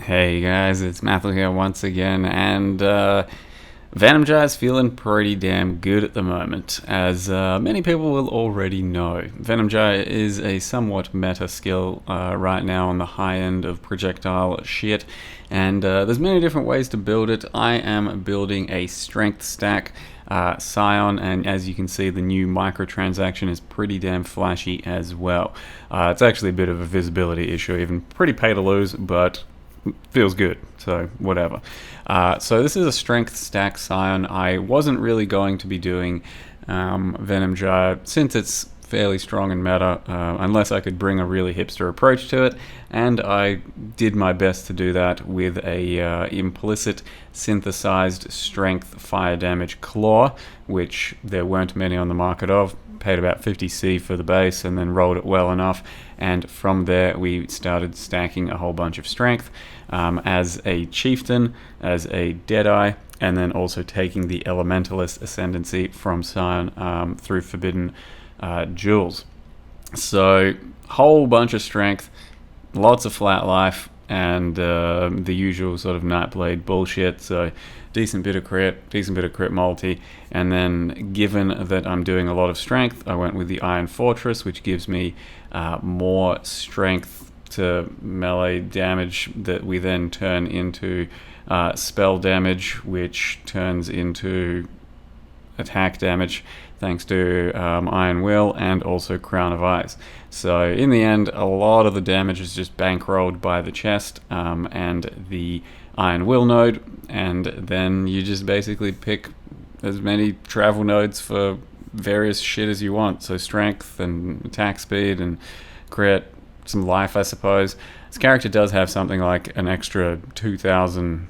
Hey guys, it's Matthew here once again, and Venom Gyre's feeling pretty damn good at the moment, as many people will already know. Venom Gyre is a somewhat meta skill right now on the high end of projectile shit, and there's many different ways to build it. I am building a strength stack Scion, and as you can see, the new microtransaction is pretty damn flashy as well. It's actually a bit of a visibility issue, even pretty pay to lose, but feels good, so whatever. So this is a strength stack Scion. I wasn't really going to be doing Venom Gyre since it's fairly strong in meta, unless I could bring a really hipster approach to it, and I did my best to do that with a implicit synthesized strength fire damage claw, which there weren't many on the market of. Paid about 50c for the base and then rolled it well enough, and from there we started stacking a whole bunch of strength as a chieftain, as a deadeye, and then also taking the elementalist ascendancy from Scion through forbidden jewels. So whole bunch of strength, lots of flat life, and the usual sort of Nightblade bullshit. So decent bit of crit multi, and then given that I'm doing a lot of strength, I went with the Iron Fortress, which gives me more strength to melee damage that we then turn into spell damage, which turns into attack damage thanks to Iron Will and also Crown of Eyes. So in the end, a lot of the damage is just bankrolled by the chest and the Iron Will node, and then you just basically pick as many travel nodes for various shit as you want. So strength and attack speed and crit, some life, I suppose. This character does have something like an extra 2,000,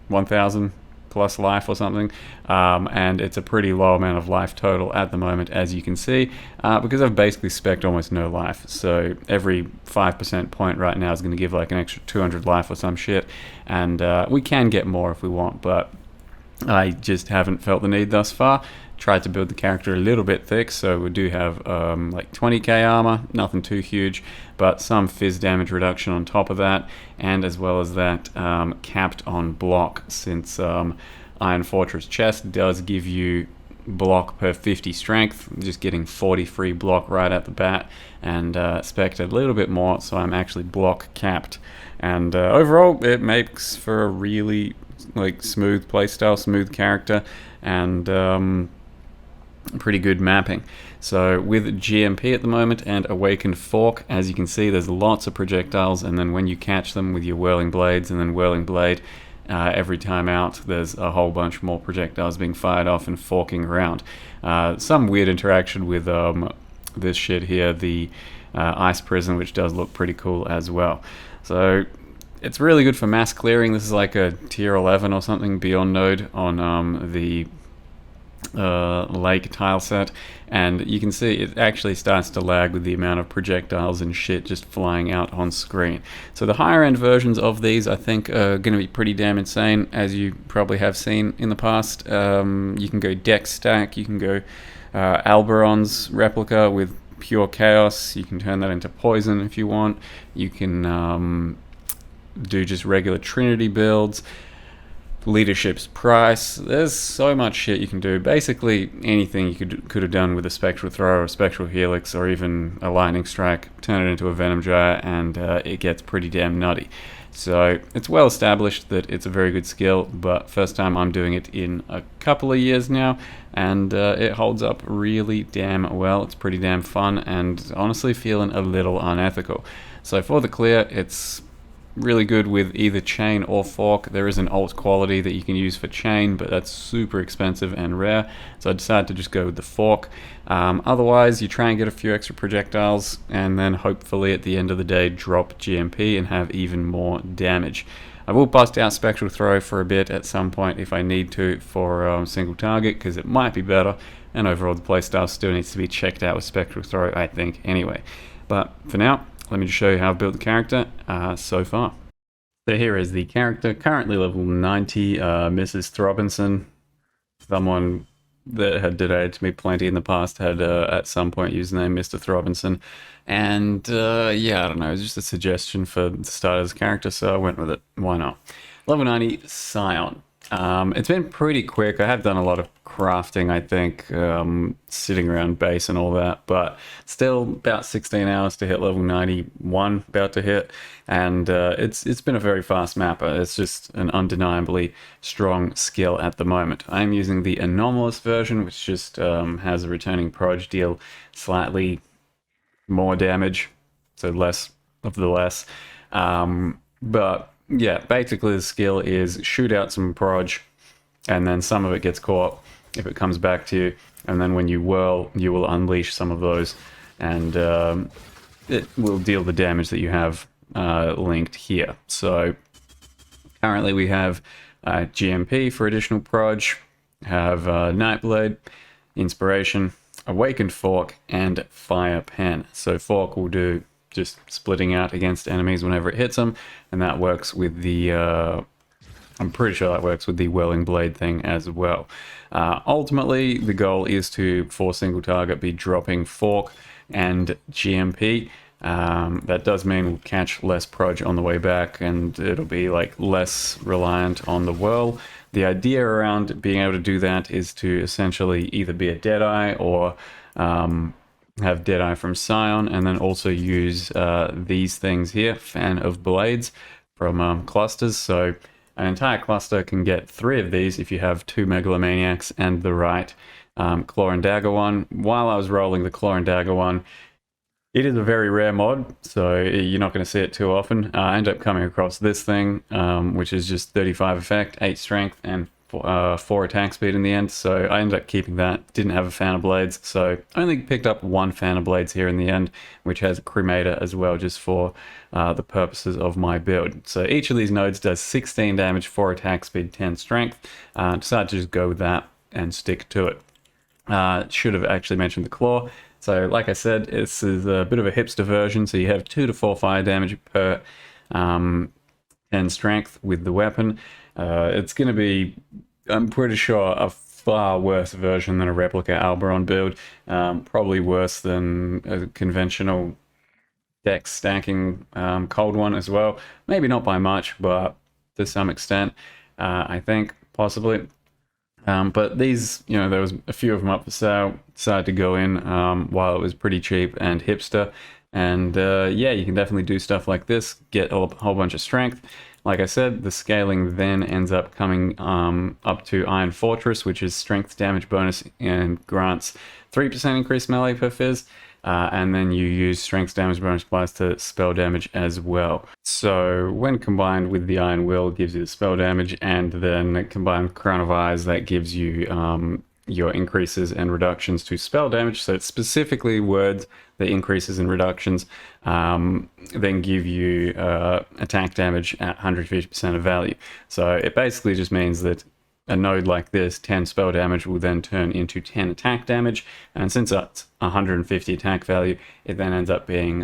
1,000 plus life or something, and it's a pretty low amount of life total at the moment, as you can see, because I've basically spec'd almost no life. So every 5% point right now is going to give like an extra 200 life or some shit, and we can get more if we want, but I just haven't felt the need thus far. Tried to build the character a little bit thick, so we do have like 20k armor, nothing too huge, but some fizz damage reduction on top of that, and as well as that, capped on block, since Iron Fortress chest does give you block per 50 strength, just getting 40 free block right at the bat, and spec'd a little bit more, so I'm actually block capped, and overall it makes for a really like smooth playstyle, smooth character, and pretty good mapping. So with GMP at the moment and Awakened Fork, as you can see, there's lots of projectiles, and then when you catch them with your Whirling Blades and then Whirling Blade, every time out there's a whole bunch more projectiles being fired off and forking around. Some weird interaction with this shit here, the Ice Prison, which does look pretty cool as well. So it's really good for mass clearing. This is like a tier 11 or something beyond node on the lake tile set, and you can see it actually starts to lag with the amount of projectiles and shit just flying out on screen. So the higher end versions of these, I think, are going to be pretty damn insane, as you probably have seen in the past. You can go Dex Stack, you can go Alberon's replica with pure chaos, you can turn that into poison if you want, you can do just regular Trinity builds, Leadership's Price. There's so much shit you can do. Basically anything you could have done with a Spectral Throw or a Spectral Helix or even a Lightning Strike, turn it into a Venom Gyre, and it gets pretty damn nutty. So it's well established that it's a very good skill, but first time I'm doing it in a couple of years now, and it holds up really damn well. It's pretty damn fun, and honestly feeling a little unethical. So for the clear, it's really good with either chain or fork. There is an alt quality that you can use for chain, but that's super expensive and rare, so I decided to just go with the fork. Otherwise, you try and get a few extra projectiles, and then hopefully at the end of the day drop GMP and have even more damage. I will bust out Spectral Throw for a bit at some point if I need to for single target, because it might be better, and overall the playstyle still needs to be checked out with Spectral Throw, I think, anyway. But for now, let me just show you how I've built the character so far. So here is the character, currently level 90, Mrs. Throbinson. Someone that had donated to me plenty in the past had at some point used the name Mr. Throbinson. And yeah, I don't know, it was just a suggestion for the start as a character, so I went with it. Why not? Level 90, Scion. It's been pretty quick. I have done a lot of crafting, I think, sitting around base and all that, but still about 16 hours to hit level 91, about to hit, and it's been a very fast mapper. It's just an undeniably strong skill at the moment. I'm using the anomalous version, which just has a returning proj deal slightly more damage, so less of the less. But yeah, basically the skill is shoot out some proj, and then some of it gets caught if it comes back to you, and then when you whirl, you will unleash some of those, and it will deal the damage that you have linked here. So currently we have GMP for additional proj, have Nightblade, Inspiration, Awakened Fork, and Fire Pen. So Fork will do just splitting out against enemies whenever it hits them, and that works with the I'm pretty sure that works with the Whirling Blade thing as well. Ultimately, the goal is to, for single target, be dropping Fork and GMP. That does mean we'll catch less proj on the way back, and it'll be like less reliant on the whirl. The idea around being able to do that is to essentially either be a Deadeye or have Deadeye from Scion, and then also use these things here, Fan of Blades from clusters. So an entire cluster can get 3 of these if you have 2 Megalomaniacs and the right Claw and Dagger one. While I was rolling the Claw and Dagger one, it is a very rare mod, so you're not going to see it too often. I ended up coming across this thing, which is just 35 effect, 8 strength, and 4 attack speed in the end, so I ended up keeping that. Didn't have a Fan of Blades, so only picked up 1 Fan of Blades here in the end, which has a Cremator as well, just for the purposes of my build. So each of these nodes does 16 damage, 4 attack speed, 10 strength. Decided to just go with that and stick to it. Should have actually mentioned the Claw. So like I said, this is a bit of a hipster version, so you have 2 to 4 fire damage per 10 strength with the weapon. It's going to be, I'm pretty sure, a far worse version than a replica Alberon build. Probably worse than a conventional dex stacking cold one as well. Maybe not by much, but to some extent, I think, possibly. But these, you know, there was a few of them up for sale. Decided to go in while it was pretty cheap and hipster. And yeah, you can definitely do stuff like this, get a whole bunch of strength. Like I said, the scaling then ends up coming up to Iron Fortress, which is strength damage bonus and grants 3% increased melee per fizz. And then you use strength damage bonus applies to spell damage as well. So when combined with the Iron Will, it gives you the spell damage, and then combined with Crown of Eyes, that gives you your increases and reductions to spell damage. So it's specifically words, the increases and reductions, then give you attack damage at 150% of value. So it basically just means that a node like this, 10 spell damage will then turn into 10 attack damage, and since it's 150 attack value, it then ends up being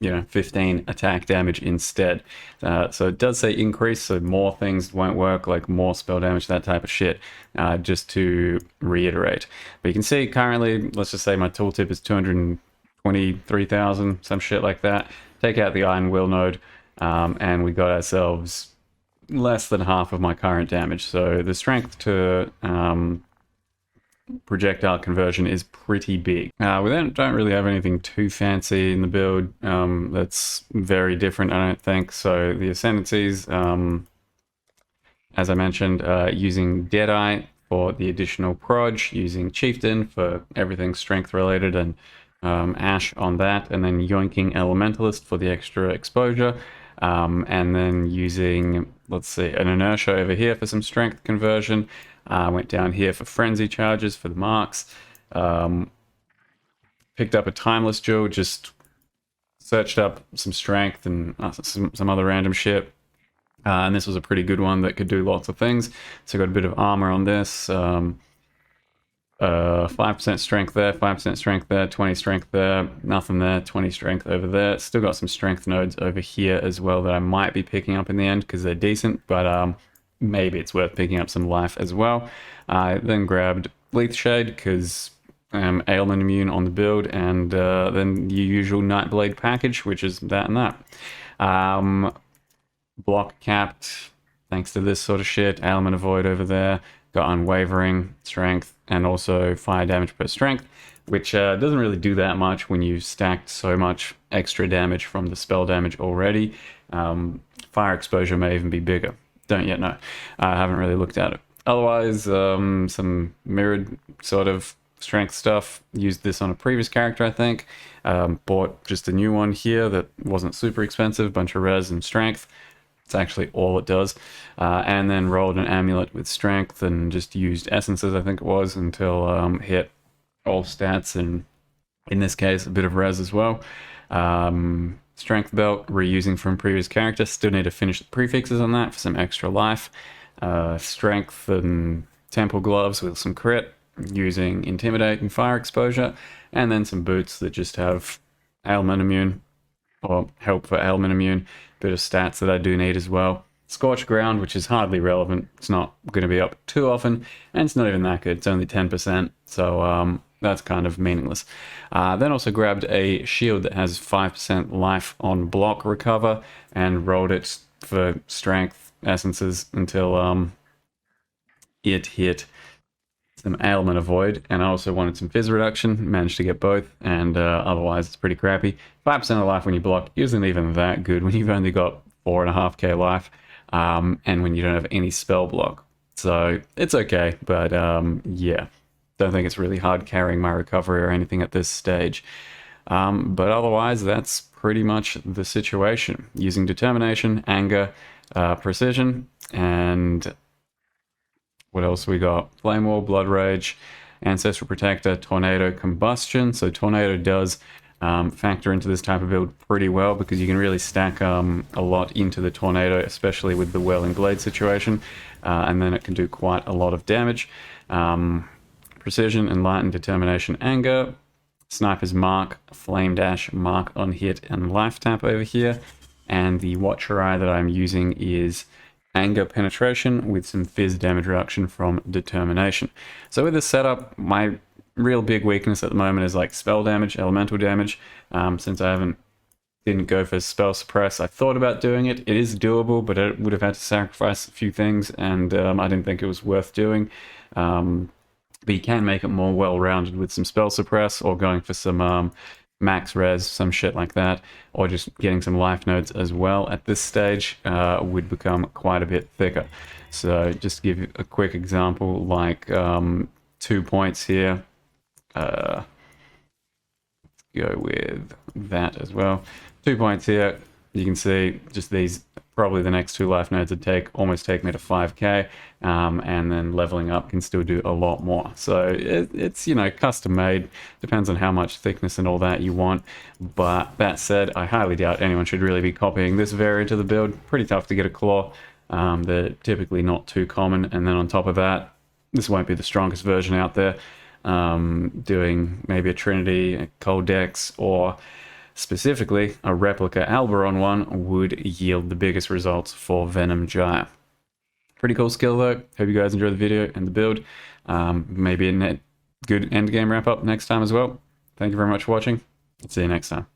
15 attack damage instead. So it does say increase, so more things won't work, like more spell damage, that type of shit, just to reiterate. But you can see currently, let's just say my tooltip is 223,000, some shit like that. Take out the Iron Will node, and we got ourselves less than half of my current damage. So the strength to projectile conversion is pretty big. We don't really have anything too fancy in the build that's very different, I don't think. So the ascendancies, as I mentioned, using Deadeye for the additional proj, using Chieftain for everything strength related, and Ash on that, and then yoinking Elementalist for the extra exposure. And then using, let's see, an inertia over here for some strength conversion. Went down here for frenzy charges for the marks. Picked up a timeless jewel, just searched up some strength and some other random shit. And this was a pretty good one that could do lots of things. So got a bit of armor on this. 5% strength there, 5% strength there, 20 strength there, nothing there, 20 strength over there. Still got some strength nodes over here as well that I might be picking up in the end because they're decent, but maybe it's worth picking up some life as well. I then grabbed Bleath Shade because ailment immune on the build, and then your usual Nightblade package, which is that and that. Block capped, thanks to this sort of shit. Ailment avoid over there. Got unwavering strength and also fire damage per strength, which doesn't really do that much when you stacked so much extra damage from the spell damage already. Fire exposure may even be bigger. Don't yet know. I haven't really looked at it. Otherwise, some mirrored sort of strength stuff. Used this on a previous character, I think. Bought just a new one here that wasn't super expensive. Bunch of res and strength. It's actually all it does. And then rolled an amulet with strength and just used essences, I think it was, until hit all stats, and in this case, a bit of res as well. Strength belt, reusing from previous character. Still need to finish the prefixes on that for some extra life. Strength and temple gloves with some crit, using intimidate and fire exposure. And then some boots that just have ailment immune, or help for ailment immune. Bit of stats that I do need as well. Scorched ground, which is hardly relevant. It's not going to be up too often, and it's not even that good. It's only 10%, so that's kind of meaningless. Then also grabbed a shield that has 5% life on block recover, and rolled it for strength essences until it hit some ailment avoid, and I also wanted some fizz reduction. Managed to get both, and otherwise it's pretty crappy. 5% of life when you block isn't even that good when you've only got 4.5k life, and when you don't have any spell block. So it's okay, but yeah, don't think it's really hard carrying my recovery or anything at this stage. But otherwise, that's pretty much the situation. Using determination, anger, precision, and what else we got? Flame Wall, Blood Rage, Ancestral Protector, Tornado, Combustion. So Tornado does factor into this type of build pretty well because you can really stack a lot into the Tornado, especially with the Whirling Blade situation, and then it can do quite a lot of damage. Precision, Enlighten, Determination, Anger, Sniper's Mark, Flame Dash, Mark on hit, and Life Tap over here. And the Watcher Eye that I'm using is Anger Penetration with some fizz damage reduction from Determination. So with this setup, my real big weakness at the moment is like spell damage, elemental damage. Since I didn't go for spell suppress, I thought about doing it. It is doable, but I would have had to sacrifice a few things, and I didn't think it was worth doing. But you can make it more well-rounded with some spell suppress, or going for some max res, some shit like that, or just getting some life nodes as well at this stage would become quite a bit thicker. So just to give you a quick example, like 2 points here. Let's go with that as well. 2 points here. You can see just these, probably the next 2 life nodes would almost take me to 5k, and then leveling up can still do a lot more. So it's, you know, custom made, depends on how much thickness and all that you want. But that said, I highly doubt anyone should really be copying this variant of the build. Pretty tough to get a claw. They're typically not too common, and then on top of that, this won't be the strongest version out there. Doing maybe a Trinity, a Cold Dex, or specifically a replica Alberon one would yield the biggest results for Venom Gyre. Pretty cool skill though. Hope you guys enjoyed the video and the build. Maybe a good endgame wrap up next time as well. Thank you very much for watching. See you next time.